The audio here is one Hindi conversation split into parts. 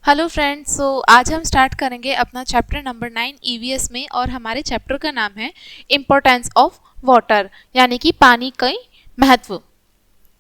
हेलो फ्रेंड्स, सो आज हम स्टार्ट करेंगे अपना चैप्टर नंबर 9 ईवीएस में। और हमारे चैप्टर का नाम है इम्पोर्टेंस ऑफ वाटर, यानी कि पानी का महत्व,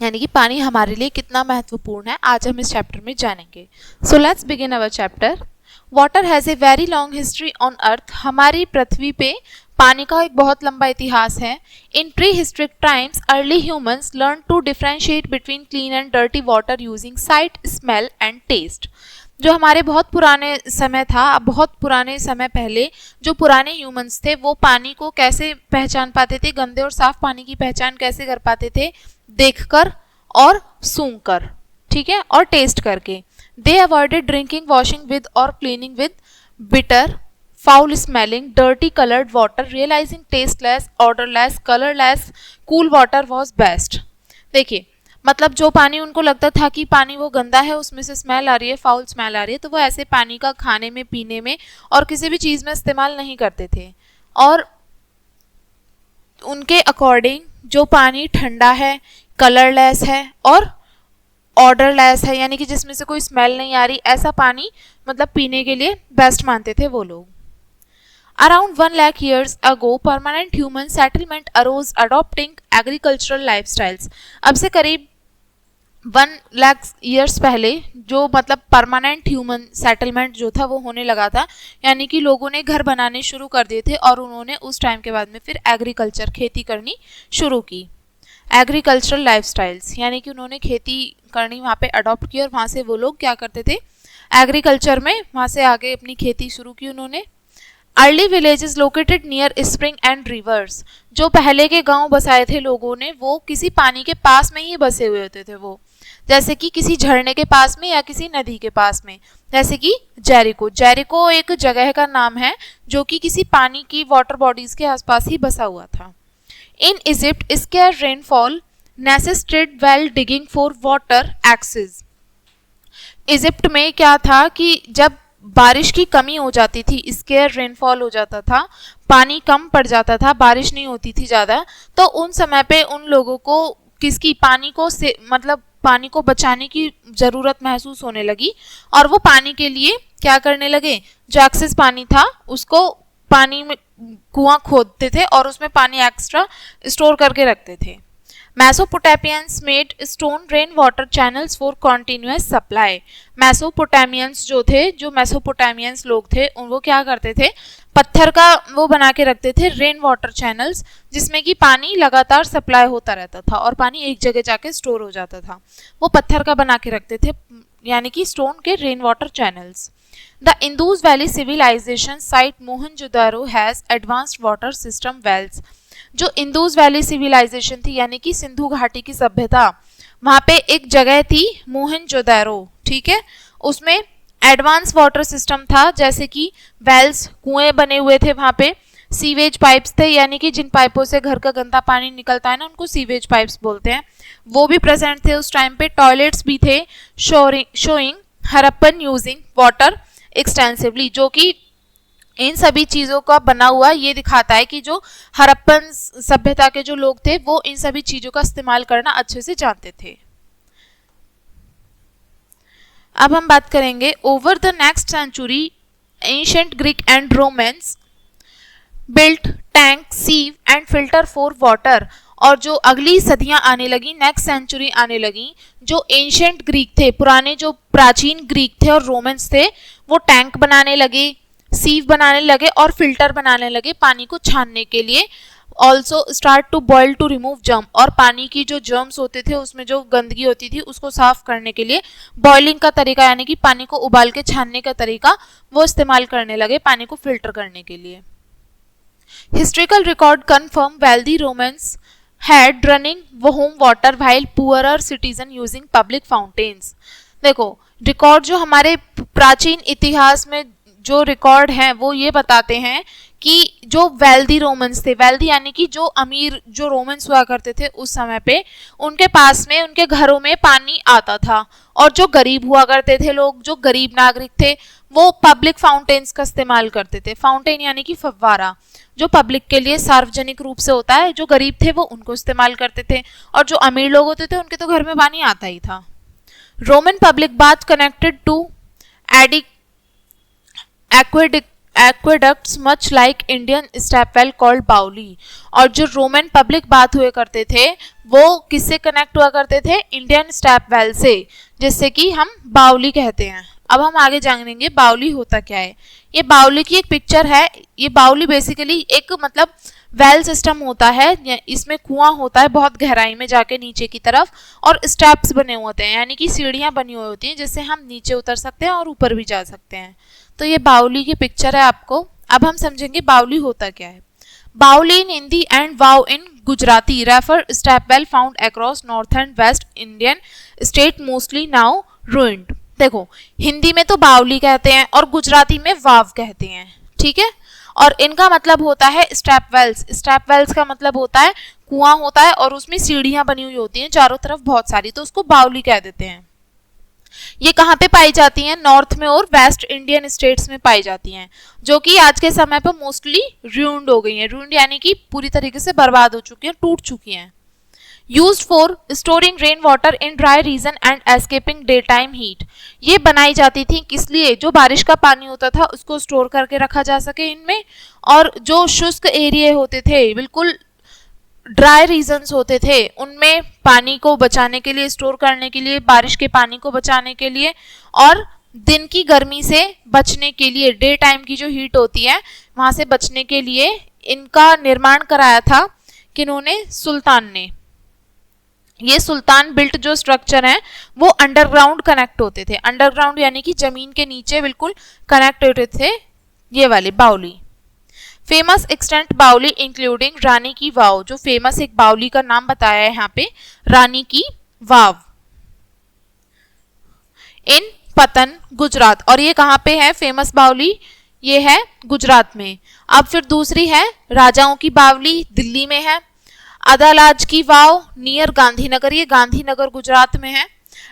यानी कि पानी हमारे लिए कितना महत्वपूर्ण है, आज हम इस चैप्टर में जानेंगे। So let's begin our chapter. Water has a very long history on earth. हमारी पृथ्वी पे पानी का एक बहुत लंबा इतिहास है। In prehistoric times early humans learn to differentiate between clean and dirty water using sight, smell and taste. जो हमारे बहुत पुराने समय था, बहुत पुराने समय पहले जो पुराने ह्यूमंस थे वो पानी को कैसे पहचान पाते थे, गंदे और साफ पानी की पहचान कैसे कर पाते थे, देखकर और सूंघकर, ठीक है, और टेस्ट करके। दे अवॉइडेड ड्रिंकिंग, वॉशिंग विद और cleaning with bitter, foul smelling, dirty colored water, realizing tasteless, odorless, colorless, cool water was best। देखिए, मतलब जो पानी उनको लगता था कि पानी वो गंदा है, उसमें से स्मेल आ रही है, फाउल स्मेल आ रही है, तो वो ऐसे पानी का खाने में, पीने में और किसी भी चीज़ में इस्तेमाल नहीं करते थे। और उनके अकॉर्डिंग जो पानी ठंडा है, कलरलेस है और ऑर्डरलेस है, यानी कि जिसमें से कोई स्मेल नहीं आ रही, ऐसा पानी मतलब पीने के लिए बेस्ट मानते थे वो लोग। Around 1 lakh years ago, permanent human settlement arose adopting agricultural lifestyles। अब से करीब 1 लाख ईयर्स पहले जो मतलब परमानेंट ह्यूमन सेटलमेंट जो था वो होने लगा था, यानी कि लोगों ने घर बनाने शुरू कर दिए थे और उन्होंने उस टाइम के बाद में फिर एग्रीकल्चर, खेती करनी शुरू की। एग्रीकल्चरल लाइफस्टाइल्स यानी कि उन्होंने खेती करनी वहाँ पे अडॉप्ट की और वहाँ से वो लोग क्या करते थे, एग्रीकल्चर में वहाँ से आगे अपनी खेती शुरू की उन्होंने। Early villages located near spring and reverse. जो पहले के गांव बसाए थे लोगों ने वो किसी पानी के पास में ही बसे हुए होते थे, वो जैसे कि किसी झरने के पास में या किसी नदी के पास में, जैसे कि जेरिको। जेरिको एक जगह का नाम है जो कि किसी पानी की वाटर बॉडीज के आसपास ही बसा हुआ था। In Egypt scarce rainfall necessitated well digging for water access. Egypt में क्या था कि जब बारिश की कमी हो जाती थी, स्केयर रेनफॉल हो जाता था, पानी कम पड़ जाता था, बारिश नहीं होती थी ज़्यादा, तो उन समय पे उन लोगों को किसकी पानी को से मतलब पानी को बचाने की ज़रूरत महसूस होने लगी और वो पानी के लिए क्या करने लगे, जो एक्सेस पानी था उसको पानी में कुआं खोदते थे और उसमें पानी एक्स्ट्रा स्टोर करके रखते थे। Mesopotamians made stone rain water channels for continuous supply. Mesopotamians जो थे, जो मैसोपोटामियंस लोग थे, वो क्या करते थे, पत्थर का वो बना के रखते थे रेन वाटर चैनल्स, जिसमें कि पानी लगातार सप्लाई होता रहता था और पानी एक जगह जाके स्टोर हो जाता था। वो पत्थर का बना के रखते थे, यानी कि स्टोन के rain water channels. The Indus valley civilisation site Mohenjodaro has advanced water system wells. जो इंदूज वैली सिविलाइजेशन थी, यानी कि सिंधु घाटी की सभ्यता, वहां पे एक जगह थी मोहनजोदारो, ठीक है, उसमें एडवांस वाटर सिस्टम था, जैसे कि वेल्स, कुएं बने हुए थे वहां पे, सीवेज पाइप्स थे, यानी कि जिन पाइपों से घर का गंदा पानी निकलता है ना, उनको सीवेज पाइप्स बोलते हैं, वो भी प्रेजेंट थे उस टाइम पे। टॉयलेट्स भी थे, showing Harappan using water extensively. जो कि इन सभी चीज़ों का बना हुआ ये दिखाता है कि जो हरप्पन सभ्यता के जो लोग थे वो इन सभी चीज़ों का इस्तेमाल करना अच्छे से जानते थे। अब हम बात करेंगे over the next century ancient Greek and Romans built tank, sieve and filter for water. और जो अगली सदियां आने लगी, नेक्स्ट सेंचुरी आने लगी, जो एंशिएंट ग्रीक थे, पुराने जो प्राचीन ग्रीक थे और रोमन्स थे, वो टैंक बनाने लगे, सीव बनाने लगे और फिल्टर बनाने लगे पानी को छानने के लिए। Also start to boil to remove germ. और पानी की जो जर्म्स होते थे, उसमें जो गंदगी होती थी, उसको साफ करने के लिए बॉइलिंग का तरीका, यानी कि पानी को उबाल के छानने का तरीका, वो इस्तेमाल करने लगे पानी को फिल्टर करने के लिए। Historical record confirm wealthy Romans had running home water while poorer citizen using public fountains. देखो, रिकॉर्ड जो हमारे प्राचीन इतिहास में जो रिकॉर्ड हैं वो ये बताते हैं कि जो वेल्दी रोमन्स थे, वेल्दी यानी कि जो अमीर जो रोमन्स हुआ करते थे उस समय पे, उनके पास में, उनके घरों में पानी आता था। और जो गरीब हुआ करते थे लोग, जो गरीब नागरिक थे, वो पब्लिक फाउंटेन्स का इस्तेमाल करते थे। फाउंटेन यानी कि फव्वारा, जो पब्लिक के लिए सार्वजनिक रूप से होता है। जो गरीब थे वो उनको इस्तेमाल करते थे और जो अमीर लोग होते थे उनके तो घर में पानी आता ही था। Roman public bath connected to aqueducts much like Indian stepwell called baoli. और जो रोमन पब्लिक बाथ हुए करते थे वो किससे कनेक्ट हुआ करते थे? इंडियन स्टेपवेल से, जिससे कि हम बाउली कहते हैं। अब हम आगे जानेंगे बाउली होता क्या है। ये बाउली की एक पिक्चर है। ये बाउली बेसिकली एक मतलब वेल सिस्टम होता है। इसमें कुआं होता है बहुत गहराई में जाके नीचे की तरफ, और स्टेप्स बने हुए होते हैं, यानी कि सीढ़ियां बनी हुई होती हैं जिससे हम नीचे उतर सकते हैं और ऊपर भी जा सकते हैं। तो ये बाउली की पिक्चर है आपको। अब हम समझेंगे बाउली होता क्या है। Baoli in Hindi and vav in Gujarati refer stepwell found across north and west Indian state mostly now ruined. देखो, हिंदी में तो बावली कहते हैं और गुजराती में वाव कहते हैं, ठीक है। और इनका मतलब होता है स्टेपवेल्स। स्टेपवेल्स का मतलब होता है कुआं होता है और उसमें सीढ़ियां बनी हुई होती हैं चारों तरफ बहुत सारी, तो उसको बावली कह देते हैं। ये कहाँ पे पाई जाती हैं? नॉर्थ में और वेस्ट इंडियन स्टेट्स में पाई जाती हैं, जो कि आज के समय पर मोस्टली रूइंड हो गई हैं। रूइंड यानी कि पूरी तरीके से बर्बाद हो चुकी हैं, टूट चुकी हैं। Used for storing rain water in dry region and escaping daytime heat। ये बनाई जाती थी किस लिए? जो बारिश का पानी होता था उसको स्टोर करके रखा जा सके इनमें, और जो शुष्क एरिया होते थे, बिल्कुल ड्राई रीजन्स होते थे, उनमें पानी को बचाने के लिए, स्टोर करने के लिए, बारिश के पानी को बचाने के लिए, और दिन की गर्मी से बचने के लिए, डे टाइम की जो हीट होती है वहां से बचने के लिए इनका निर्माण कराया था किन्होंने? सुल्तान ने। ये सुल्तान बिल्ट जो स्ट्रक्चर हैं वो अंडरग्राउंड कनेक्ट होते थे। अंडरग्राउंड यानी कि जमीन के नीचे बिल्कुल कनेक्ट होते थे ये वाले बाउली। फेमस एक्सटेंट बाउली इंक्लूडिंग रानी की वाव। जो फेमस एक बाउली का नाम बताया है यहाँ पे, रानी की वाव, इन पतन गुजरात। और ये कहाँ पे है फेमस बाउली? ये है गुजरात में। अब फिर दूसरी है राजाओं की बावली, दिल्ली में है। अदालाज की वाव नियर गांधीनगर, ये गांधीनगर गुजरात में है।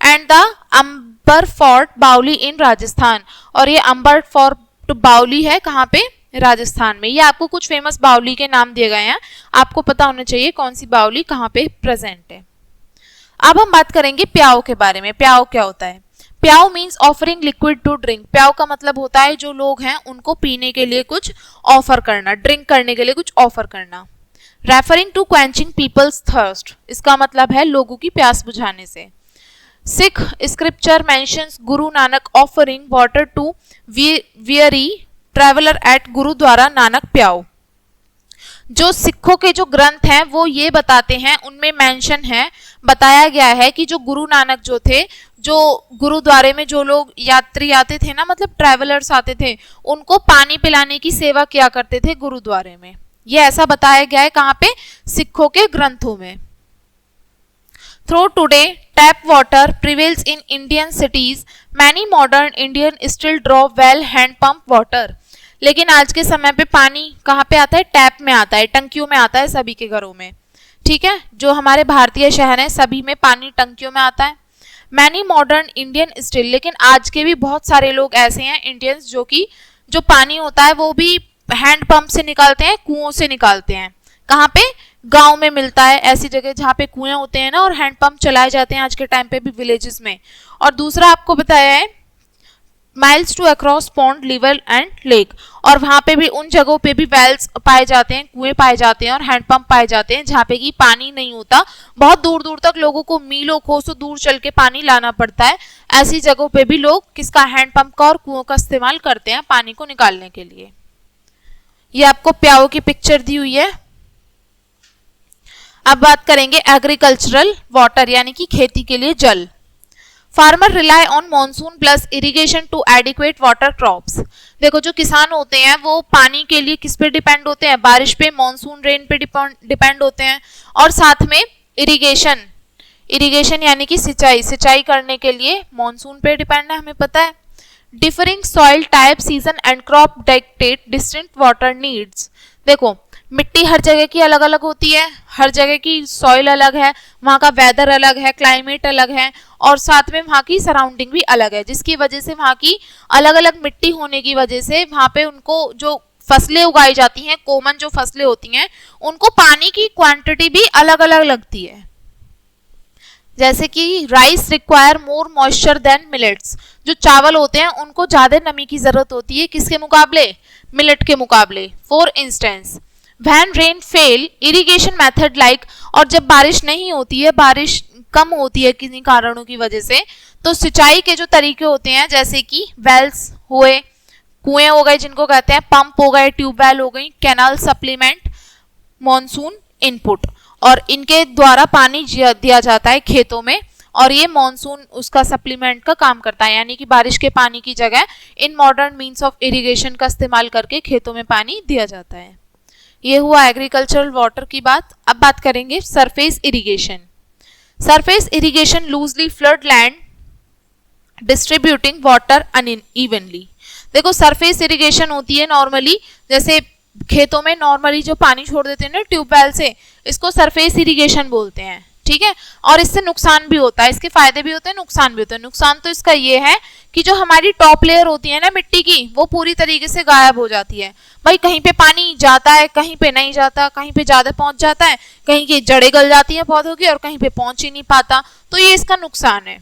एंड द अंबर फोर्ट बाउली इन राजस्थान। और ये अंबर फोर्ट बाउली है कहाँ पे? राजस्थान में। ये आपको कुछ फेमस बाउली के नाम दिए गए हैं, आपको पता होना चाहिए कौन सी बाउली कहाँ पे प्रेजेंट है। अब हम बात करेंगे प्याओ के बारे में। प्याओ क्या होता है? Pyao means offering liquid to drink. प्याओ का मतलब होता है जो लोग हैं उनको पीने के लिए कुछ ऑफर करना, ड्रिंक करने के लिए कुछ ऑफर करना। Referring to quenching people's thirst, इसका मतलब है लोगों की प्यास बुझाने से। Sikh scripture mentions Guru Nanak offering water to weary traveller at Gurdwara Nanak Pyao. जो सिखों के जो ग्रंथ हैं वो ये बताते हैं, उनमें मेंशन है, बताया गया है कि जो गुरु नानक जो थे, जो गुरुद्वारे में जो लोग यात्री आते थे ना, मतलब ट्रैवलर्स आते थे, उनको पानी पिलाने की सेवा किया करते थे गुरुद्वारे में। ये ऐसा बताया गया है कहाँ पे? सिखों के ग्रंथों में। Through today tap water prevails in Indian cities, many modern Indian still draw well hand pump water. लेकिन आज के समय पे पानी कहाँ पे आता है? टैप में आता है, टंकियों में आता है सभी के घरों में, ठीक है। जो हमारे भारतीय शहर हैं सभी में पानी टंकियों में आता है। मैनी मॉडर्न इंडियन स्टिल, लेकिन आज के भी बहुत सारे लोग ऐसे हैं इंडियंस जो कि जो पानी होता है वो भी हैंड पंप से निकालते हैं, कुओं से निकालते हैं। कहाँ पे? गांव में मिलता है, ऐसी जगह जहाँ पे कुएं होते हैं ना, और हैंड पंप चलाए जाते हैं आज के टाइम पे भी विलेजेस में। और दूसरा आपको बताया है miles to across pond river and lake, और वहां पे भी उन जगहों पे भी वेल्स पाए जाते हैं, कुएं पाए जाते हैं और हैंड पंप पाए जाते हैं जहाँ पे कि पानी नहीं होता, बहुत दूर दूर तक लोगों को मीलों कोसों दूर चल के पानी लाना पड़ता है। ऐसी जगहों पे भी लोग किसका? हैंड पंप का और कुओं का इस्तेमाल करते हैं पानी को निकालने के लिए। ये आपको प्याओ की पिक्चर दी हुई है। अब बात करेंगे एग्रीकल्चरल वाटर, यानी कि खेती के लिए जल। Farmer rely on monsoon plus irrigation to adequate water crops. देखो, जो किसान होते हैं वो पानी के लिए किस पे डिपेंड होते हैं? बारिश पे, मॉनसून रेन पे डिपेंड होते हैं, और साथ में इरिगेशन, इरिगेशन यानी कि सिंचाई, सिंचाई करने के लिए मॉनसून पे डिपेंड है, हमें पता है। Differing soil type season and crop dictate distinct water needs. देखो, मिट्टी हर जगह की अलग अलग होती है, हर जगह की सॉइल अलग है, वहाँ का वेदर अलग है, क्लाइमेट अलग है, और साथ में वहाँ की सराउंडिंग भी अलग है, जिसकी वजह से वहाँ की अलग अलग मिट्टी होने की वजह से वहाँ पे उनको जो फसलें उगाई जाती हैं, कॉमन जो फसलें होती हैं, उनको पानी की क्वांटिटी भी अलग अलग लगती है। जैसे कि rice require more moisture than millets, जो चावल होते हैं उनको ज्यादा नमी की जरूरत होती है किसके मुकाबले, मिलेट के मुकाबले। For instance when rain fail irrigation method like, और जब बारिश नहीं होती है, बारिश कम होती है किन्हीं कारणों की वजह से, तो सिंचाई के जो तरीके होते हैं जैसे कि वेल्स हुए, कुएं हो गए जिनको कहते हैं, पंप हो गए, ट्यूबवेल हो गई, कैनाल सप्लीमेंट, मॉनसून इनपुट, और इनके द्वारा पानी दिया जाता है खेतों में, और ये मॉनसून उसका सप्लीमेंट का काम करता है, यानी कि बारिश के पानी की जगह in modern means of irrigation का इस्तेमाल करके खेतों में पानी दिया जाता है। ये हुआ एग्रीकल्चरल वाटर की बात। अब बात करेंगे surface irrigation. Surface irrigation loosely flood land distributing water unevenly. देखो सरफेस इरिगेशन होती है नॉर्मली, जैसे खेतों में नॉर्मली जो पानी छोड़ देते हैं ना ट्यूबवेल से, इसको सरफेस इरिगेशन बोलते हैं, ठीक है। और इससे नुकसान भी होता है, इसके फायदे भी होते हैं, नुकसान भी होते हैं। नुकसान तो इसका ये है कि जो हमारी टॉप लेयर होती है ना मिट्टी की, वो पूरी तरीके से गायब हो जाती है। भाई कहीं पे पानी जाता है, कहीं पे नहीं जाता, कहीं पे ज्यादा पहुंच जाता है, कहीं की जड़ें गल जाती है पौधों की, और कहीं पे पहुंच ही नहीं पाता, तो ये इसका नुकसान है।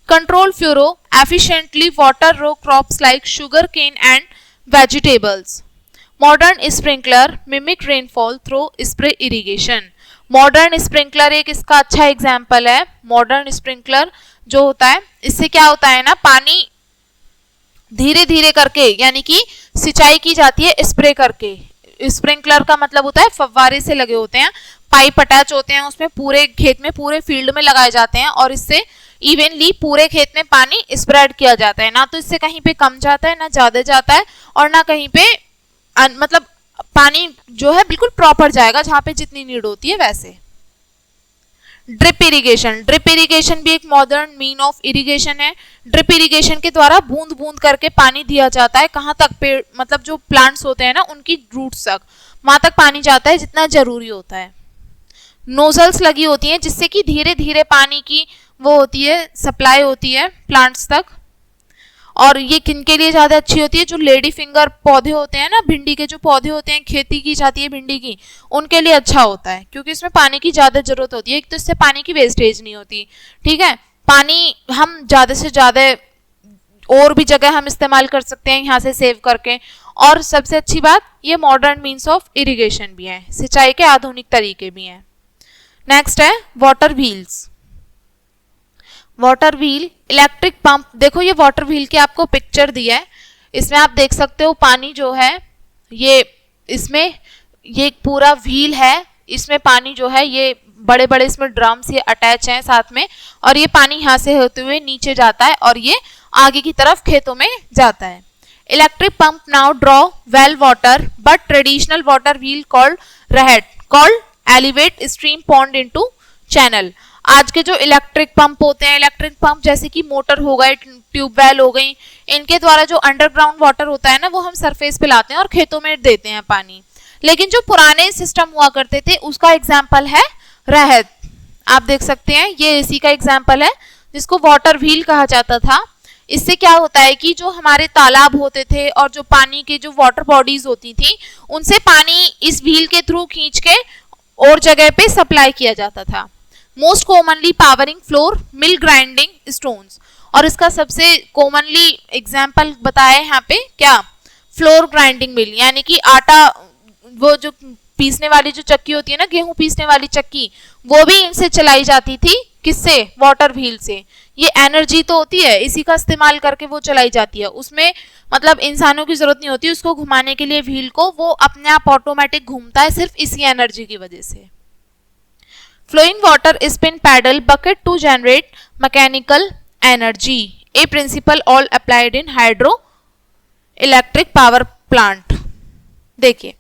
Control furrow efficiently water row crops like sugar cane and vegetables. Modern sprinkler mimic rainfall through spray irrigation. Modern sprinkler एक इसका अच्छा एग्जाम्पल है। मॉडर्न स्प्रिंकलर जो होता है, इससे क्या होता है ना, पानी धीरे धीरे करके, यानी कि सिंचाई की जाती है स्प्रे करके। स्प्रिंकलर का मतलब होता है फव्वारे से लगे होते हैं, पाइप अटैच होते हैं उसमें, पूरे खेत में पूरे फील्ड में लगाए जाते हैं, और इससे इवनली पूरे खेत में पानी स्प्रेड किया जाता है। ना तो इससे कहीं पे कम जाता है, ना ज्यादा जाता है, और ना कहीं पे मतलब पानी जो है बिल्कुल प्रॉपर जाएगा जहां पे जितनी नीड होती है वैसे। Drip irrigation. ड्रिप इरिगेशन भी एक मॉडर्न मीन ऑफ इरिगेशन है। ड्रिप इरिगेशन के द्वारा बूंद बूंद करके पानी दिया जाता है, कहाँ तक, पेड़ मतलब जो प्लांट्स होते हैं ना उनकी रूट्स तक, वहां तक पानी जाता है जितना जरूरी होता है। नोजल्स लगी होती हैं जिससे कि धीरे धीरे पानी की वो होती है, सप्लाई होती है प्लांट्स तक। और ये किनके लिए ज्यादा अच्छी होती है, जो लेडी फिंगर पौधे होते हैं ना, भिंडी के जो पौधे होते हैं, खेती की जाती है भिंडी की, उनके लिए अच्छा होता है, क्योंकि इसमें पानी की ज्यादा जरूरत होती है। एक तो इससे पानी की वेस्टेज नहीं होती, ठीक है, पानी हम ज्यादा से ज्यादा और भी जगह हम इस्तेमाल कर सकते हैं यहाँ से सेव करके। और सबसे अच्छी बात, ये मॉडर्न मीन्स ऑफ इरिगेशन भी है, सिंचाई के आधुनिक तरीके भी हैं। नेक्स्ट है water wheels. Water wheel, electric pump. देखो ये वाटर व्हील की आपको पिक्चर दी है, इसमें आप देख सकते हो पानी जो है ये, इसमें ये एक पूरा व्हील है, इसमें पानी जो है ये बड़े बड़े इसमें ड्रम्स ये अटैच हैं साथ में, और ये पानी यहाँ से होते हुए नीचे जाता है और ये आगे की तरफ खेतों में जाता है। Electric pump now draw well water but traditional water wheel called rahat called elevate stream pond into channel. आज के जो इलेक्ट्रिक पंप होते हैं, इलेक्ट्रिक पंप जैसे कि मोटर हो गए, ट्यूबवेल हो गई, इनके द्वारा जो अंडरग्राउंड वाटर होता है ना, वो हम सरफेस पे लाते हैं और खेतों में देते हैं पानी। लेकिन जो पुराने सिस्टम हुआ करते थे उसका एग्जाम्पल है रहत। आप देख सकते हैं ये इसी का एग्जाम्पल है, जिसको वाटर व्हील कहा जाता था। इससे क्या होता है कि जो हमारे तालाब होते थे और जो पानी के जो वाटर बॉडीज होती थी, उनसे पानी इस व्हील के थ्रू खींच के और जगह पे सप्लाई किया जाता था। Most commonly powering flour mill grinding stones, और इसका सबसे कॉमनली एग्जाम्पल बताया यहाँ पे क्या, फ्लोर ग्राइंडिंग मिल, यानी कि आटा, वो जो पीसने वाली जो चक्की होती है ना, गेहूं पीसने वाली चक्की, वो भी इनसे चलाई जाती थी। किससे, वाटर व्हील से। ये एनर्जी तो होती है, इसी का इस्तेमाल करके वो चलाई जाती है, उसमें मतलब इंसानों की जरूरत नहीं होती उसको घुमाने के लिए व्हील को, वो अपने आप ऑटोमेटिक घूमता है सिर्फ इसी एनर्जी की वजह से। Flowing water spin paddle bucket to generate mechanical energy, a principle all applied in hydroelectric power plant. देखिए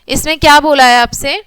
इसमें क्या बोला है आपसे,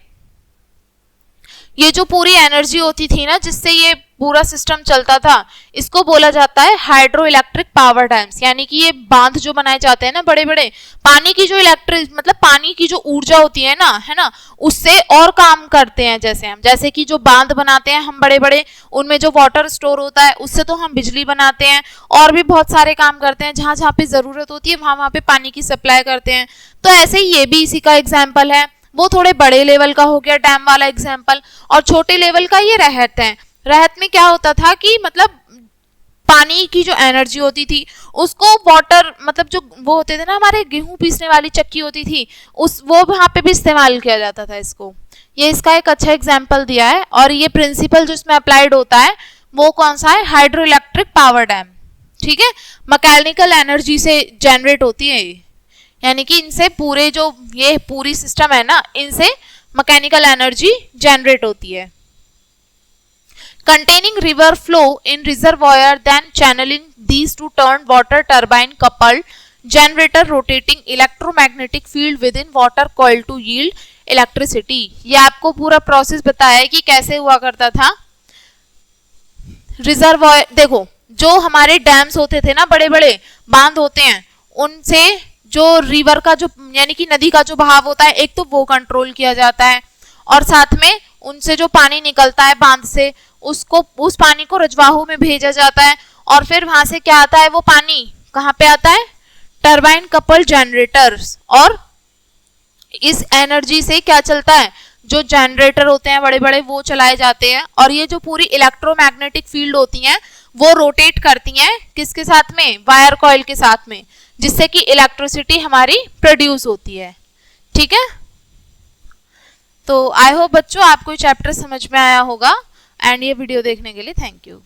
ये जो पूरी एनर्जी होती थी ना जिससे ये पूरा सिस्टम चलता था, इसको बोला जाता है हाइड्रो इलेक्ट्रिक पावर डैम्स। यानी कि ये बांध जो बनाए जाते हैं ना बड़े बड़े, पानी की जो इलेक्ट्रिक मतलब पानी की जो ऊर्जा होती है ना, है ना, उससे और काम करते हैं। जैसे कि जो बांध बनाते हैं हम बड़े बड़े, उनमें जो वाटर स्टोर होता है उससे तो हम बिजली बनाते हैं, और भी बहुत सारे काम करते हैं। जहां जहां पे जरूरत होती है वहां पे पानी की सप्लाई करते हैं। तो ऐसे ही ये भी इसी का एग्जाम्पल है। वो थोड़े बड़े लेवल का हो गया डैम वाला एग्जाम्पल, और छोटे लेवल का ये रहत है। रहत में क्या होता था कि मतलब पानी की जो एनर्जी होती थी उसको वाटर मतलब जो वो होते थे ना हमारे गेहूं पीसने वाली चक्की होती थी उस वो वहां पे भी इस्तेमाल किया जाता था इसको। ये इसका एक अच्छा एग्जाम्पल दिया है और ये प्रिंसिपल जो इसमें अप्लाइड होता है वो कौन सा है, हाइड्रो इलेक्ट्रिक पावर डैम। ठीक है, मैकेनिकल एनर्जी से जनरेट होती है ये, यानी कि इनसे पूरे जो ये पूरी सिस्टम है ना इनसे मैकेनिकल एनर्जी जनरेट होती है। Containing river flow in reservoir then channeling these to turn water turbine coupled generator rotating electromagnetic field within water coil to yield electricity। ये आपको पूरा प्रोसेस बताया है कि कैसे हुआ करता था। रिजर्वायर देखो, जो हमारे डैम्स होते थे ना, बड़े बड़े बांध होते हैं, उनसे जो रिवर का जो यानी कि नदी का जो बहाव होता है एक तो वो कंट्रोल किया जाता है और साथ में उनसे जो पानी निकलता है बांध से उसको उस पानी को रजवाहों में भेजा जाता है और फिर वहां से क्या आता है, वो पानी कहाँ पे आता है, टरबाइन कपल जनरेटर्स। और इस एनर्जी से क्या चलता है, जो जनरेटर होते हैं बड़े बड़े वो चलाए जाते हैं और ये जो पूरी इलेक्ट्रोमैग्नेटिक फील्ड होती हैं वो रोटेट करती हैं किसके साथ में, वायर कॉइल के साथ में, जिससे कि इलेक्ट्रिसिटी हमारी प्रोड्यूस होती है। ठीक है, तो आई होप बच्चों आपको ये चैप्टर समझ में आया होगा एंड ये वीडियो देखने के लिए थैंक यू।